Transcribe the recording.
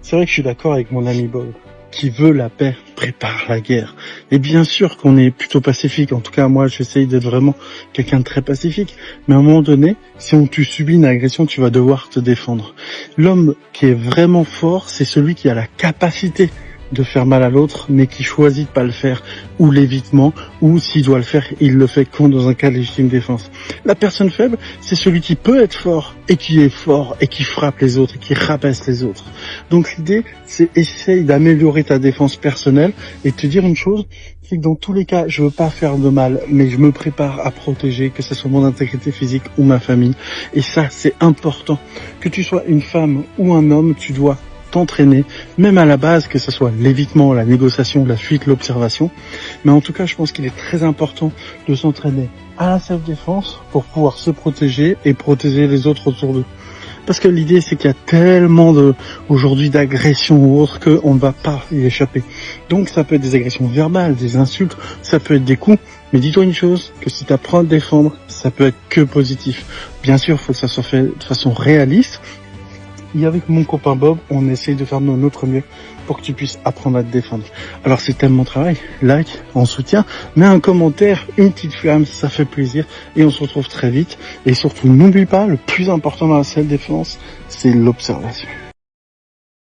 C'est vrai que je suis d'accord avec mon ami Bob. Qui veut la paix prépare la guerre. Et bien sûr qu'on est plutôt pacifique. En tout cas, moi, j'essaye d'être vraiment quelqu'un de très pacifique. Mais à un moment donné, si tu subis une agression, tu vas devoir te défendre. L'homme qui est vraiment fort, c'est celui qui a la capacité de faire mal à l'autre, mais qui choisit de pas le faire, ou l'évitement, ou s'il doit le faire, il le fait quand dans un cas de légitime défense. La personne faible, c'est celui qui peut être fort, et qui frappe les autres, et qui rabaisse les autres. Donc l'idée, c'est essayer d'améliorer ta défense personnelle, et te dire une chose, c'est que dans tous les cas, je veux pas faire de mal, mais je me prépare à protéger, que ce soit mon intégrité physique ou ma famille. Et ça, c'est important. Que tu sois une femme ou un homme, tu dois t'entraîner, même à la base, que ce soit l'évitement, la négociation, la fuite, l'observation. Mais en tout cas, je pense qu'il est très important de s'entraîner à la self-défense pour pouvoir se protéger et protéger les autres autour d'eux. Parce que l'idée, c'est qu'il y a tellement aujourd'hui d'agressions ou autres qu'on ne va pas y échapper. Donc ça peut être des agressions verbales, des insultes, ça peut être des coups. Mais dis-toi une chose, que si tu apprends à te défendre, ça peut être que positif. Bien sûr, il faut que ça soit fait de façon réaliste. Et avec mon copain Bob, on essaye de faire de notre mieux pour que tu puisses apprendre à te défendre. Alors si t'aimes mon travail, like, en soutien, mets un commentaire, une petite flamme, ça fait plaisir. Et on se retrouve très vite. Et surtout, n'oublie pas, le plus important dans la self-défense, c'est l'observation.